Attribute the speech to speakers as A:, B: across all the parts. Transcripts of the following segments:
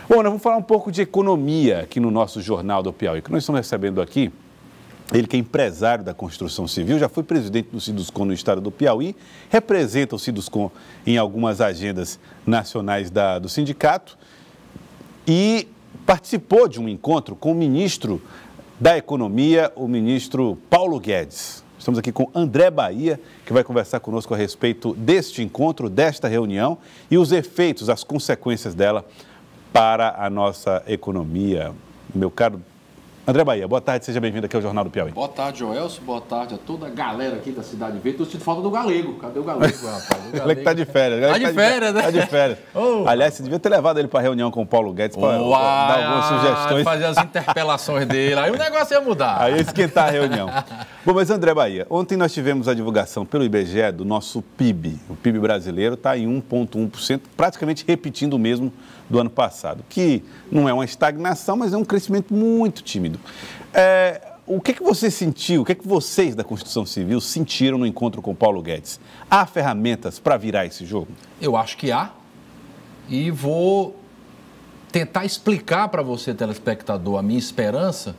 A: Bom, nós vamos falar um pouco de economia aqui no nosso Jornal do Piauí, que nós estamos recebendo aqui. Ele que é empresário da construção civil, já foi presidente do Siduscom no estado do Piauí, representa o Siduscom em algumas agendas nacionais do sindicato e participou de um encontro com o ministro da Economia, o ministro Paulo Guedes. Estamos aqui com André Bahia, que vai conversar conosco a respeito deste encontro, desta reunião e os efeitos, as consequências dela para a nossa economia. Meu caro André Bahia, boa tarde, seja bem-vindo aqui ao Jornal do Piauí.
B: Boa tarde, Joelso, boa tarde a toda a galera aqui da Cidade Verde. Estou sentindo falta do Galego. Cadê o Galego, rapaz?
A: O Galego está de férias.
B: Está de férias, né?
A: Está de férias.
B: Oh.
A: Aliás, você devia ter levado ele para a reunião com o Paulo Guedes para dar algumas sugestões.
B: Fazer as interpelações dele, aí o negócio ia mudar.
A: Aí ia esquentar a reunião. Bom, mas André Bahia, ontem nós tivemos a divulgação pelo IBGE do nosso PIB. O PIB brasileiro está em 1,1%, praticamente repetindo o mesmo do ano passado, que não é uma estagnação, mas é um crescimento muito tímido. O que você sentiu, o que vocês da Construção Civil sentiram no encontro com Paulo Guedes? Há ferramentas para virar esse jogo? Eu
B: acho que há, e vou tentar explicar para você, telespectador, a minha esperança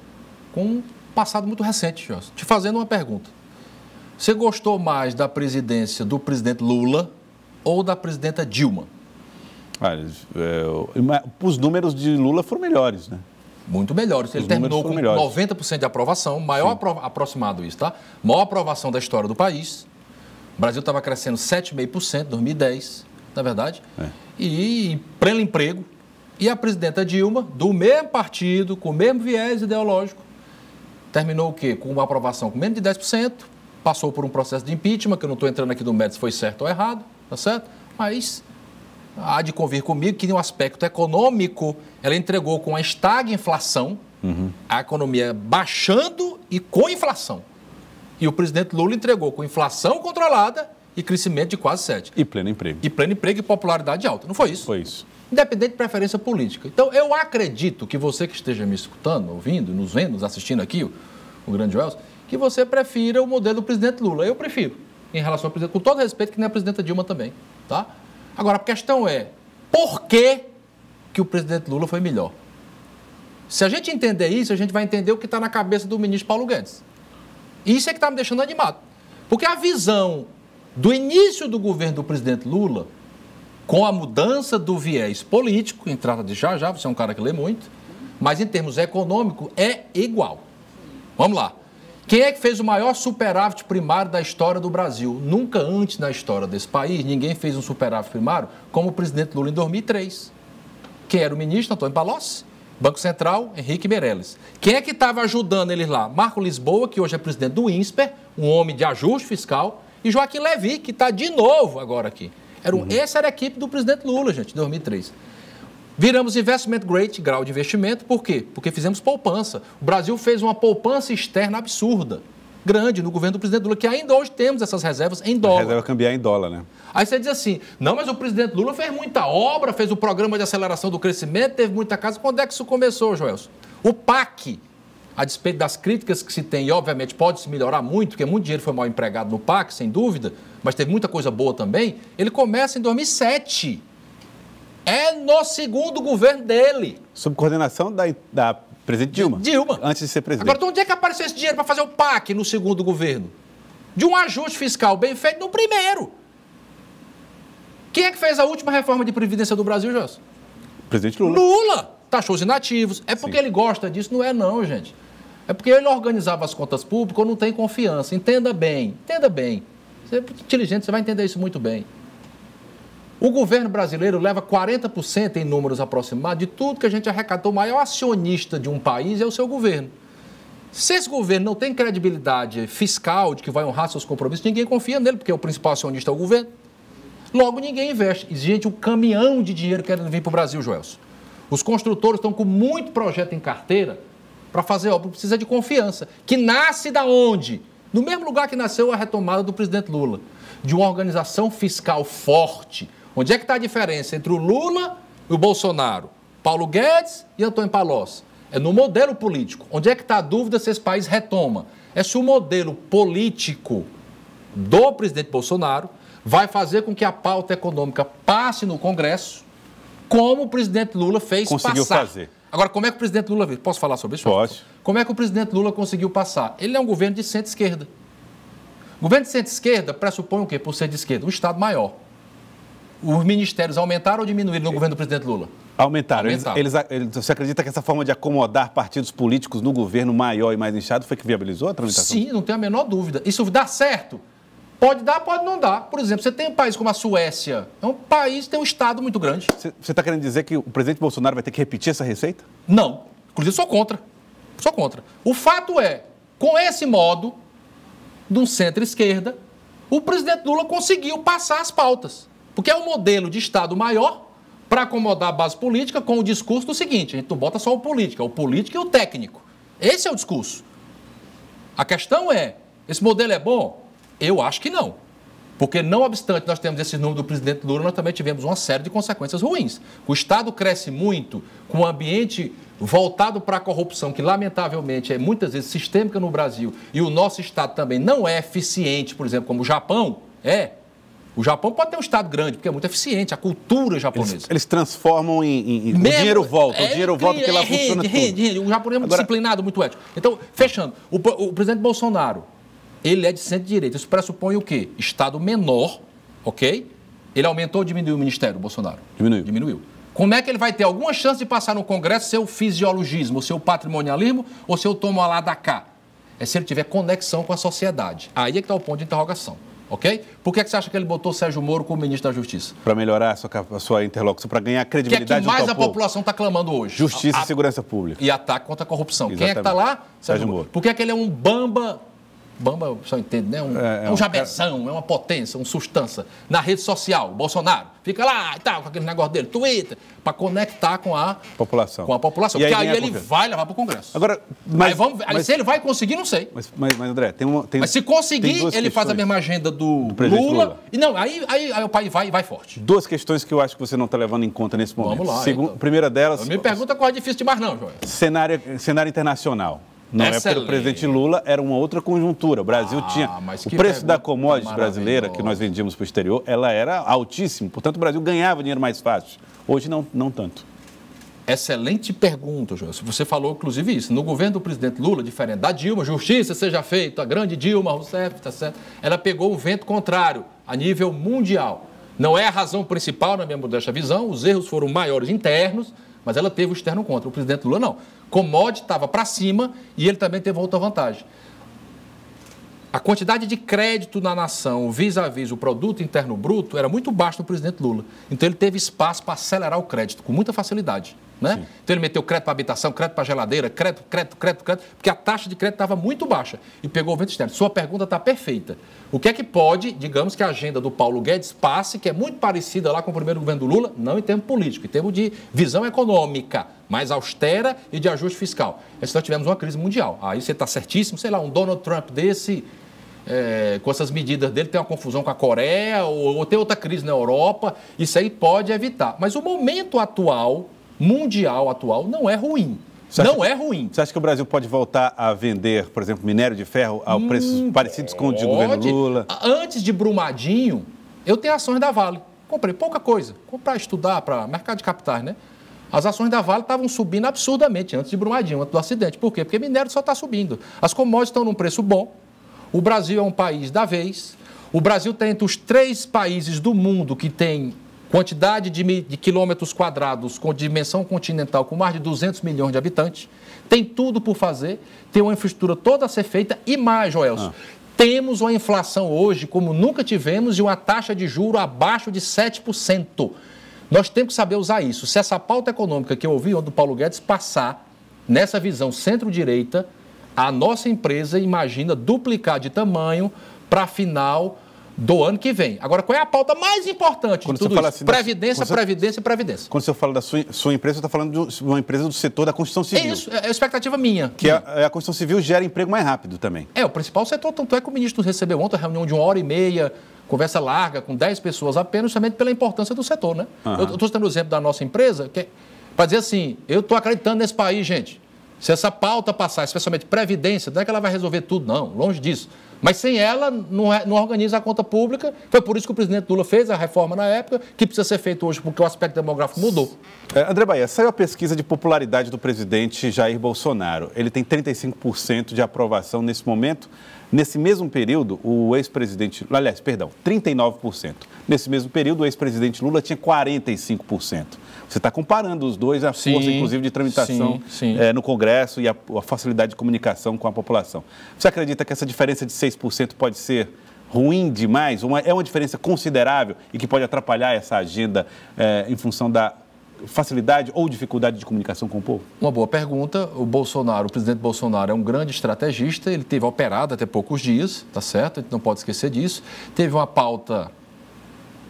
B: com um passado muito recente, Jorge. Te fazendo uma pergunta. Você gostou mais da presidência do presidente Lula ou da presidenta Dilma?
A: Os números de Lula foram melhores, né?
B: Muito melhores. Ele terminou com 90% de aprovação, maior aproximado isso, tá? Maior aprovação da história do país. O Brasil estava crescendo 7,5% em 2010, na verdade. E em pleno emprego. E a presidenta Dilma, do mesmo partido, com o mesmo viés ideológico, terminou o quê? Com uma aprovação com menos de 10%, passou por um processo de impeachment, que eu não estou entrando aqui no mérito se foi certo ou errado, tá certo? Mas há de convir comigo que, no aspecto econômico, ela entregou com a estagflação, a economia baixando e com inflação. E o presidente Lula entregou com inflação controlada e crescimento de quase 7%.
A: E pleno emprego.
B: E pleno emprego e popularidade alta. Não foi isso?
A: Foi isso.
B: Independente de preferência política. Então, eu acredito que você que esteja me escutando, ouvindo, nos vendo, nos assistindo aqui, o grande Joelson, que você prefira o modelo do presidente Lula. Eu prefiro, em relação ao presidente, com todo respeito, que nem a presidenta Dilma também, tá? Agora, a questão é, por que o presidente Lula foi melhor? Se a gente entender isso, a gente vai entender o que está na cabeça do ministro Paulo Guedes. Isso é que está me deixando animado. Porque a visão do início do governo do presidente Lula, com a mudança do viés político, em trata de já, você é um cara que lê muito, mas em termos econômicos é igual. Vamos lá. Quem é que fez o maior superávit primário da história do Brasil? Nunca antes na história desse país, ninguém fez um superávit primário como o presidente Lula em 2003. Quem era o ministro? Antônio Palocci. Banco Central, Henrique Meirelles. Quem é que estava ajudando eles lá? Marco Lisboa, que hoje é presidente do INSPER, um homem de ajuste fiscal, e Joaquim Levy, que está de novo agora aqui. Essa era a equipe do presidente Lula, gente, em 2003. Viramos investment grade, grau de investimento, por quê? Porque fizemos poupança. O Brasil fez uma poupança externa absurda, grande, no governo do presidente Lula, que ainda hoje temos essas reservas em dólar. A
A: reserva cambiar em dólar, né?
B: Aí você diz assim, não, mas o presidente Lula fez muita obra, fez o programa de aceleração do crescimento, teve muita casa. Quando é que isso começou, Joelson? O PAC, a despeito das críticas que se tem, e obviamente pode se melhorar muito, porque muito dinheiro foi mal empregado no PAC, sem dúvida, mas teve muita coisa boa também, ele começa em 2007. É no segundo governo dele.
A: Sob coordenação da presidente Dilma.
B: Dilma.
A: Antes de ser presidente.
B: Agora, de onde é que apareceu esse dinheiro para fazer o PAC no segundo governo? De um ajuste fiscal bem feito no primeiro. Quem é que fez a última reforma de Previdência do Brasil, José?
A: Presidente Lula.
B: Lula. Taxou os inativos. É porque ele gosta disso? Não é não, gente. É porque ele organizava as contas públicas ou não tem confiança. Entenda bem. Entenda bem. Você é inteligente, você vai entender isso muito bem. O governo brasileiro leva 40% em números aproximados de tudo que a gente arrecadou. O maior acionista de um país é o seu governo. Se esse governo não tem credibilidade fiscal de que vai honrar seus compromissos, ninguém confia nele, porque o principal acionista é o governo. Logo, ninguém investe. Gente, um caminhão de dinheiro querendo vir para o Brasil, Joelson. Os construtores estão com muito projeto em carteira para fazer obra. Precisa de confiança. Que nasce da onde? No mesmo lugar que nasceu a retomada do presidente Lula. De uma organização fiscal forte. Onde é que está a diferença entre o Lula e o Bolsonaro? Paulo Guedes e Antônio Palocci. É no modelo político. Onde é que está a dúvida se esse país retoma? É se o modelo político do presidente Bolsonaro vai fazer com que a pauta econômica passe no Congresso como o presidente Lula fez
A: Conseguiu
B: passar.
A: fazer.
B: Agora, como é que o presidente Lula... Posso falar sobre isso?
A: Pode.
B: Como é que o presidente Lula conseguiu passar? Ele é um governo de centro-esquerda. O governo de centro-esquerda pressupõe o quê, por ser de esquerda? Um Estado maior. Os ministérios aumentaram ou diminuíram no governo do presidente Lula?
A: Aumentaram. Você acredita que essa forma de acomodar partidos políticos no governo maior e mais inchado foi que viabilizou a tramitação?
B: Sim, não tenho a menor dúvida. Isso dá certo? Pode dar, pode não dar. Por exemplo, você tem um país como a Suécia, é um país que tem um Estado muito grande.
A: Você está querendo dizer que o presidente Bolsonaro vai ter que repetir essa receita?
B: Não. Inclusive, sou contra. Sou contra. O fato é, com esse modo, de um centro-esquerda, o presidente Lula conseguiu passar as pautas. Porque é um modelo de Estado maior para acomodar a base política com o discurso do seguinte: a gente não bota só o político e o técnico. Esse é o discurso. A questão é, esse modelo é bom? Eu acho que não. Porque, não obstante nós temos esse número do presidente Lula, nós também tivemos uma série de consequências ruins. O Estado cresce muito com um ambiente voltado para a corrupção, que lamentavelmente é muitas vezes sistêmica no Brasil, e o nosso Estado também não é eficiente, por exemplo, como o Japão é. O Japão pode ter um Estado grande, porque é muito eficiente, a cultura japonesa.
A: Eles transformam em o dinheiro volta, o dinheiro volta porque lá funciona tudo.
B: O japonês é muito disciplinado, muito ético. Então, fechando, o presidente Bolsonaro, ele é de centro-direita. Isso pressupõe o quê? Estado menor, ok? Ele aumentou ou diminuiu o ministério, Bolsonaro? Diminuiu. Como é que ele vai ter alguma chance de passar no Congresso seu fisiologismo, seu patrimonialismo ou seu toma lá da cá? É se ele tiver conexão com a sociedade. Aí é que está o ponto de interrogação. Ok? Por que você acha que ele botou Sérgio Moro como ministro da Justiça?
A: Para melhorar a sua interlocução, para ganhar credibilidade.
B: Que é que mais a população está clamando hoje?
A: Justiça e segurança pública.
B: E ataque contra a corrupção.
A: Exatamente.
B: Quem é que está lá?
A: Sérgio Moro.
B: Por que é que ele é um bamba, só entende, né? Um jabezão, é uma potência, uma substância. Na rede social, Bolsonaro. Fica lá e tal, com aquele negócio dele, Twitter, para conectar com a
A: população.
B: Porque aí ele vai levar para o Congresso.
A: Agora,
B: se ele vai conseguir, não sei.
A: Mas André,
B: mas se conseguir, ele faz a mesma agenda do Lula. E não, aí o país vai forte.
A: Duas questões que eu acho que você não está levando em conta nesse momento.
B: Vamos lá. Então.
A: Primeira delas...
B: Me pergunta qual é difícil demais não, Joel.
A: Cenário internacional. Não é pelo presidente Lula, era uma outra conjuntura. O Brasil tinha... O preço da commodity brasileira, que nós vendíamos para o exterior, ela era altíssimo. Portanto, o Brasil ganhava dinheiro mais fácil. Hoje, não tanto.
B: Excelente pergunta, Joel. Você falou, inclusive, isso. No governo do presidente Lula, diferente da Dilma, justiça seja feita, a grande Dilma Rousseff, tá certo? Ela pegou o vento contrário, a nível mundial. Não é a razão principal, na minha modesta visão, os erros foram maiores internos, mas ela teve o externo contra. O presidente Lula, não. Commodity estava para cima e ele também teve outra vantagem. A quantidade de crédito na nação vis-à-vis o produto interno bruto era muito baixo no presidente Lula. Então, ele teve espaço para acelerar o crédito com muita facilidade. Né? Então, ele meteu crédito para habitação, crédito para geladeira, crédito, porque a taxa de crédito estava muito baixa e pegou o vento externo. Sua pergunta está perfeita. O que é que pode, digamos que a agenda do Paulo Guedes passe, que é muito parecida lá com o primeiro governo do Lula, não em termos políticos, em termos de visão econômica, mais austera e de ajuste fiscal. É se nós tivermos uma crise mundial. Aí você está certíssimo, sei lá, um Donald Trump desse... com essas medidas dele, tem uma confusão com a Coreia ou tem outra crise na Europa, isso aí pode evitar. Mas o momento atual, mundial atual, não é ruim. É ruim.
A: Você acha que o Brasil pode voltar a vender, por exemplo, minério de ferro a preços parecidos com o de governo Lula?
B: Antes de Brumadinho, eu tenho ações da Vale. Comprei pouca coisa. Comprar, estudar para mercado de capitais, né? As ações da Vale estavam subindo absurdamente antes de Brumadinho, antes do acidente. Por quê? Porque minério só está subindo. As commodities estão num preço bom. O Brasil é um país da vez. O Brasil está entre os 3 países do mundo que tem quantidade de quilômetros quadrados com dimensão continental com mais de 200 milhões de habitantes. Tem tudo por fazer, tem uma infraestrutura toda a ser feita e mais, Joelson. Temos uma inflação hoje como nunca tivemos e uma taxa de juros abaixo de 7%. Nós temos que saber usar isso. Se essa pauta econômica que eu ouvi do Paulo Guedes passar nessa visão centro-direita, a nossa empresa imagina duplicar de tamanho para final do ano que vem. Agora, qual é a pauta mais importante de tudo isso? Assim, previdência.
A: Quando você fala da sua empresa, você está falando de uma empresa do setor da construção civil.
B: É isso, é a expectativa minha.
A: Que a construção civil gera emprego mais rápido também.
B: É, o principal setor, tanto é que o ministro recebeu ontem, reunião de 1h30, conversa larga, com 10 pessoas apenas, justamente pela importância do setor, né? Eu estou citando o exemplo da nossa empresa, para dizer assim, eu estou acreditando nesse país, gente. Se essa pauta passar, especialmente previdência, não é que ela vai resolver tudo, não, longe disso. Mas sem ela, não organiza a conta pública. Foi por isso que o presidente Lula fez a reforma na época, que precisa ser feito hoje, porque o aspecto demográfico mudou.
A: André Bahia, saiu a pesquisa de popularidade do presidente Jair Bolsonaro. Ele tem 35% de aprovação nesse momento. Nesse mesmo período, o ex-presidente... Aliás, perdão, 39%. Nesse mesmo período, o ex-presidente Lula tinha 45%. Você está comparando os dois, a força, inclusive, de tramitação no Congresso e a facilidade de comunicação com a população. Você acredita que essa diferença de 6% pode ser ruim demais? É uma diferença considerável e que pode atrapalhar essa agenda em função da facilidade ou dificuldade de comunicação com o povo?
B: Uma boa pergunta. O presidente Bolsonaro é um grande estrategista, ele teve operado até poucos dias, tá certo? A gente não pode esquecer disso. Teve uma pauta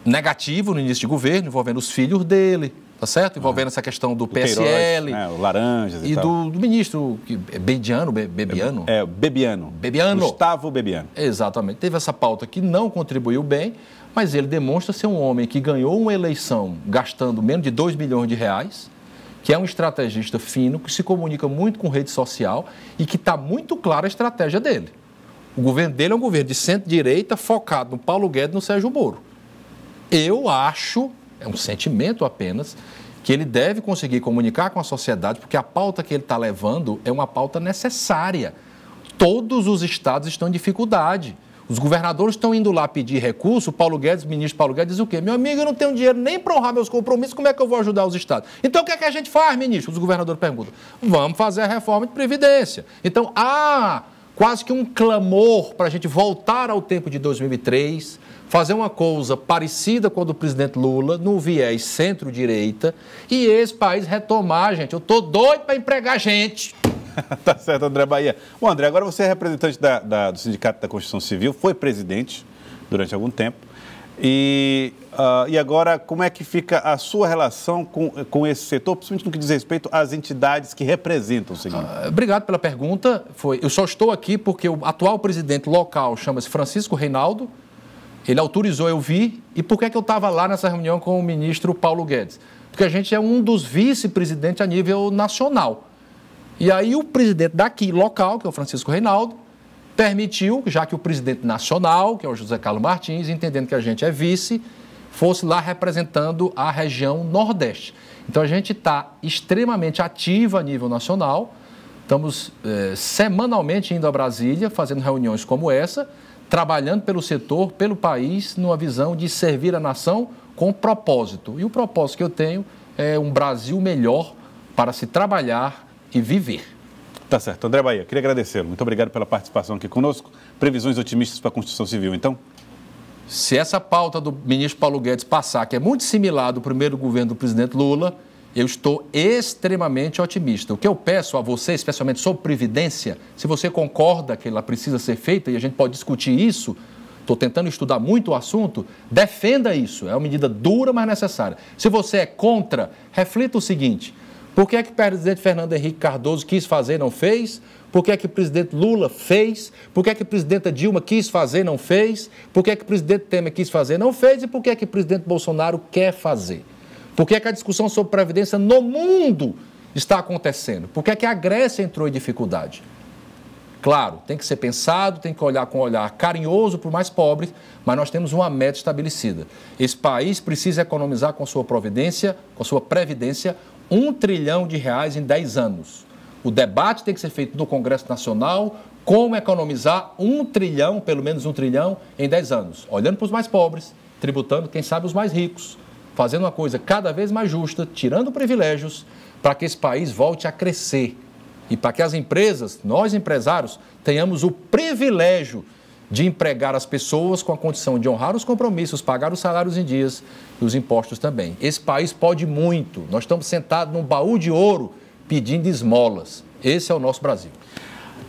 B: negativa no início de governo, envolvendo os filhos dele, tá certo? Envolvendo essa questão do PSL.
A: Queiroz, o Laranjas e tal. Do
B: ministro Bebiano. Bebiano.
A: Gustavo Bebiano.
B: Exatamente. Teve essa pauta que não contribuiu bem, mas ele demonstra ser um homem que ganhou uma eleição gastando menos de 2 milhões de reais, que é um estrategista fino, que se comunica muito com rede social e que está muito clara a estratégia dele. O governo dele é um governo de centro-direita focado no Paulo Guedes e no Sérgio Moro. Eu acho, é um sentimento apenas, que ele deve conseguir comunicar com a sociedade, porque a pauta que ele está levando é uma pauta necessária. Todos os estados estão em dificuldade. Os governadores estão indo lá pedir recurso, o ministro Paulo Guedes diz o quê? Meu amigo, eu não tenho dinheiro nem para honrar meus compromissos, como é que eu vou ajudar os estados? Então, o que é que a gente faz, ministro? Os governadores perguntam. Vamos fazer a reforma de Previdência. Então, há quase que um clamor para a gente voltar ao tempo de 2003, fazer uma coisa parecida com a do presidente Lula, no viés centro-direita, e esse país retomar, gente. Eu estou doido para empregar gente.
A: Tá certo, André Bahia. Bom, André, agora você é representante do Sindicato da Construção Civil, foi presidente durante algum tempo. E agora, como é que fica a sua relação com esse setor, principalmente no que diz respeito às entidades que representam o segmento?
B: Obrigado pela pergunta. Eu só estou aqui porque o atual presidente local chama-se Francisco Reinaldo. Ele autorizou eu vir. E por que eu estava lá nessa reunião com o ministro Paulo Guedes? Porque a gente é um dos vice-presidentes a nível nacional. E aí o presidente daqui, local, que é o Francisco Reinaldo, permitiu, já que o presidente nacional, que é o José Carlos Martins, entendendo que a gente é vice, fosse lá representando a região Nordeste. Então a gente está extremamente ativo a nível nacional, estamos semanalmente indo a Brasília, fazendo reuniões como essa, trabalhando pelo setor, pelo país, numa visão de servir a nação com propósito. E o propósito que eu tenho é um Brasil melhor para se trabalhar e viver.
A: Tá certo. André Bahia, queria agradecê-lo. Muito obrigado pela participação aqui conosco. Previsões otimistas para a construção civil, então?
B: Se essa pauta do ministro Paulo Guedes passar, que é muito similar do primeiro governo do presidente Lula, eu estou extremamente otimista. O que eu peço a você, especialmente sobre Previdência, se você concorda que ela precisa ser feita, e a gente pode discutir isso, estou tentando estudar muito o assunto, defenda isso. É uma medida dura, mas necessária. Se você é contra, reflita o seguinte: por que é que o presidente Fernando Henrique Cardoso quis fazer e não fez? Por que é que o presidente Lula fez? Por que é que a presidenta Dilma quis fazer e não fez? Por que é que o presidente Temer quis fazer e não fez? E por que é que o presidente Bolsonaro quer fazer? Por que é que a discussão sobre Previdência no mundo está acontecendo? Por que é que a Grécia entrou em dificuldade? Claro, tem que ser pensado, tem que olhar com um olhar carinhoso para o mais pobre, mas nós temos uma meta estabelecida. Esse país precisa economizar com sua Previdência, R$1 trilhão em 10 anos. O debate tem que ser feito no Congresso Nacional, como economizar 1 trilhão, pelo menos 1 trilhão, em 10 anos. Olhando para os mais pobres, tributando, quem sabe, os mais ricos, fazendo uma coisa cada vez mais justa, tirando privilégios, para que esse país volte a crescer. E para que as empresas, nós empresários, tenhamos o privilégio de empregar as pessoas com a condição de honrar os compromissos, pagar os salários em dias e os impostos também. Esse país pode muito. Nós estamos sentados num baú de ouro pedindo esmolas. Esse é o nosso Brasil.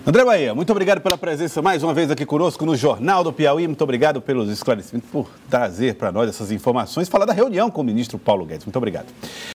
A: André Bahia, muito obrigado pela presença mais uma vez aqui conosco no Jornal do Piauí. Muito obrigado pelos esclarecimentos, por trazer para nós essas informações, falar da reunião com o ministro Paulo Guedes. Muito obrigado.